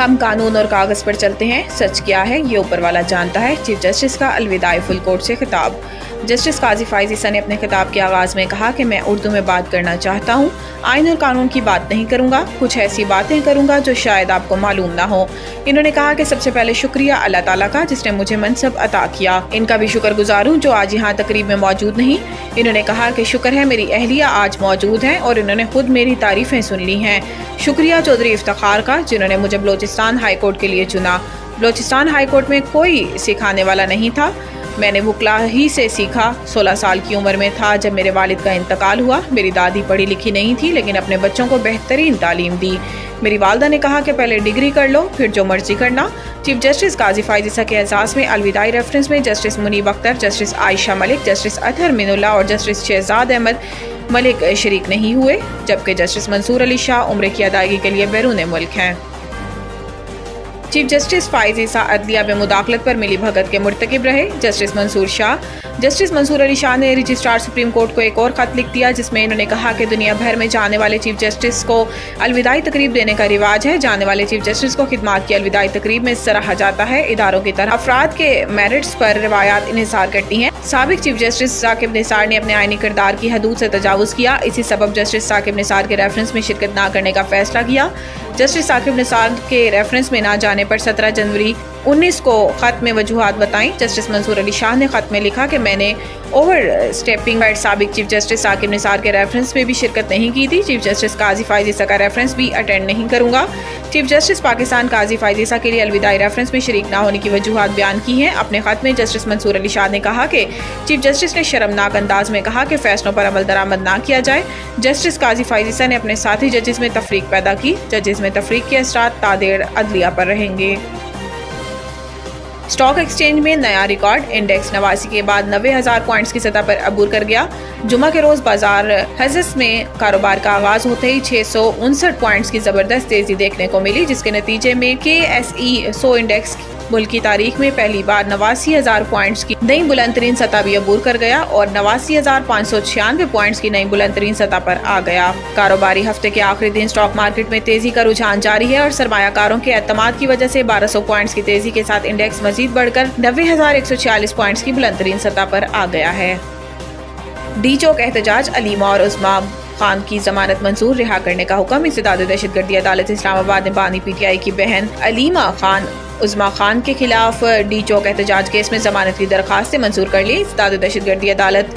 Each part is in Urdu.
ہم قانون اور کاغذ پر چلتے ہیں، سچ کیا ہے یہ اوپر والا جانتا ہے۔ چیف جسٹس کا الوداعی فل کورٹ سے خطاب۔ جسٹس قاضی فائز عیسیٰ نے اپنے خطاب کے آغاز میں کہا کہ میں اردو میں بات کرنا چاہتا ہوں، آئین اور قانون کی بات نہیں کروں گا، کچھ ایسی باتیں کروں گا جو شاید آپ کو معلوم نہ ہو۔ انہوں نے کہا کہ سب سے پہلے شکریہ اللہ تعالیٰ کا جس نے مجھے منصب عطا کیا، ان کا بھی شکر گزار ہوں جو آج یہاں تقریب میں موجود نہیں۔ انہوں نے کہا کہ شکر ہے میری اہلیہ آج موجود ہیں اور انہوں نے خود میری تعریفیں سن لی ہیں۔ شکریہ چودھری افتخار کا جنہوں نے مجھے بلوچستان ہائی کورٹ کے لیے چنا۔ بلوچستان ہائی کورٹ میں کوئی سکھانے والا نہیں تھا، میں نے وکلا ہی سے سیکھا۔ 16 سال کی عمر میں تھا جب میرے والد کا انتقال ہوا۔ میری دادی پڑھی لکھی نہیں تھی لیکن اپنے بچوں کو بہترین تعلیم دی۔ میری والدہ نے کہا کہ پہلے ڈگری کر لو پھر جو مرضی کرنا۔ چیف جسٹس قاضی فائز عیسیٰ کے اعزاز میں الوداعی ریفرنس میں جسٹس منیب اختر، جسٹس عائشہ ملک، جسٹس اطہر من اللہ اور جسٹس شہزاد احمد ملک شریک نہیں ہوئے، جبکہ جسٹس منصور علی شاہ عمرے کی ادائیگی کے لیے بیرون ملک ہیں۔ چیف جسٹس فائز عیسیٰ عدلیہ میں مداخلت پر ملی بھگت کے مرتکب رہے۔ جسٹس منصور شاہ، جسٹس منصور علی شاہ نے رجسٹرار سپریم کورٹ کو ایک اور خط لکھ دیا جس میں انہوں نے کہا کہ دنیا بھر میں جانے والے چیف جسٹس کو الوداعی تقریب دینے کا رواج ہے۔ جانے والے چیف جسٹس کو خدمات کی الوداعی تقریب میں سراہا جاتا ہے۔ اداروں کی طرح افراد کے میرٹس پر روایات انحصار کرتی ہیں۔ سابق چیف جسٹس ثاقب نثار نے اپنے آئینی کردار کی حدود سے تجاوز کیا، اسی سبب جسٹس ثاقب نثار کے ریفرنس میں شرکت نہ کرنے کا فیصلہ کیا۔ جسٹس ثاقب نثار کے ریفرنس میں نہ جانے پر 17 جنوری 19 کو خط میں وجوہات بتائیں۔ جسٹس منصور علی شاہ نے خط میں لکھا کہ میں نے اوور اسٹیپنگ پر سابق چیف جسٹس ثاقب نثار کے ریفرنس میں بھی شرکت نہیں کی تھی۔ چیف جسٹس قاضی فائز عیسیٰ کا ریفرنس بھی اٹینڈ نہیں کروں گا۔ چیف جسٹس پاکستان قاضی فائز عیسیٰ کے لیے الوداعی ریفرنس میں شریک نہ ہونے کی وجوہات بیان کی ہیں۔ اپنے خط میں جسٹس منصور علی شاہ نے کہا کہ چیف جسٹس نے شرمناک انداز میں کہا کہ فیصلوں پر عمل درآمد نہ کیا جائے۔ جسٹس قاضی فائز عیسیٰ نے اپنے ساتھی ججز میں تفریق پیدا کی۔ ججز میں تفریق کے اثرات تادیڑ عدلیہ پر رہیں گے۔ اسٹاک ایکسچینج میں نیا ریکارڈ، انڈیکس 89 کے بعد 90,000 پوائنٹس کی سطح پر عبور کر گیا۔ جمعہ کے روز بازار حزس میں کاروبار کا آغاز ہوتے ہی 659 پوائنٹس کی زبردست تیزی دیکھنے کو ملی، جس کے نتیجے میں KSE 100 انڈیکس ملک کی تاریخ میں پہلی بار 89,000 پوائنٹس کی نئی بلند ترین سطح بھی عبور کر گیا اور 89,596 پوائنٹس کی نئی بلند ترین سطح پر آ گیا۔ کاروباری ہفتے کے آخری دن اسٹاک مارکیٹ میں تیزی کا رجحان جاری ہے اور سرمایہ کاروں کے اعتماد کی وجہ سے 1200 پوائنٹس کی تیزی کے ساتھ انڈیکس مزید بڑھ کر 90,146 پوائنٹس کی بلند ترین سطح پر آ گیا ہے۔ ڈی چوک احتجاج، علیمہ اور عظمیٰ خان کی ضمانت منظور، رہا کرنے کا حکم۔ انسداد دہشت گردی عدالت اسلام آباد نے بانی PTI کی بہن علیمہ خان عظمیٰ خان کے خلاف ڈی چوک احتجاج کیس میں ضمانت کی درخواستیں منظور کر لی۔ انسداد دہشت گردی عدالت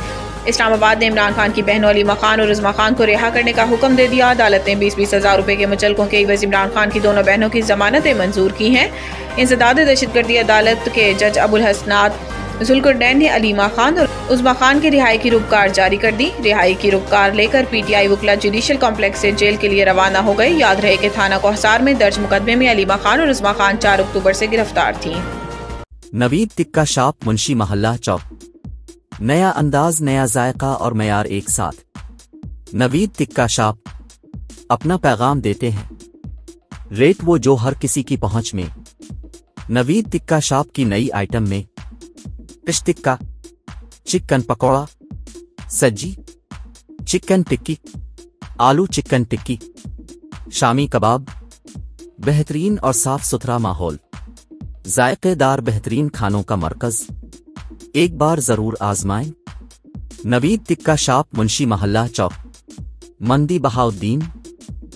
اسلام آباد نے عمران خان کی بہنوں علیمہ خان اور عظمیٰ خان کو رہا کرنے کا حکم دے دیا۔ عدالت نے 20-20 ہزار روپے کے مچلقوں کے عوض عمران خان کی دونوں بہنوں کی ضمانتیں منظور کی ہیں۔ انسداد دہشت گردی عدالت کے جج ابوالحسنات ذوالقرنین نے علیمہ خان اور عظمیٰ خان کی رہائی کی روپکار جاری کر دی۔ رہائی کی روپکار لے کر PTI وکلا جوڈیشل کمپلیکس سے جیل کے لیے روانہ ہو گئے۔ یاد رہے کہ تھانہ کوہسار میں درج مقدمے میں علیمہ خان اور عظمیٰ خان 4 اکتوبر سے گرفتار تھیں۔ نوید ٹکا شاپ، منشی محلہ چوک۔ نیا انداز، نیا ذائقہ اور معیار ایک ساتھ۔ نوید ٹکا شاپ اپنا پیغام دیتے ہیں، ریٹ وہ جو ہر کسی کی پہنچ میں۔ نوید ٹکا شاپ کی نئی آئٹم میں فش ٹکا، چکن پکوڑا، سجی، چکن ٹکی، آلو چکن ٹکی، شامی کباب، بہترین اور صاف ستھرا ماحول، ذائقے دار بہترین کھانوں کا مرکز، ایک بار ضرور آزمائیں۔ نوید ٹکا شاپ، منشی محلہ چوک، مندی بہاؤدین۔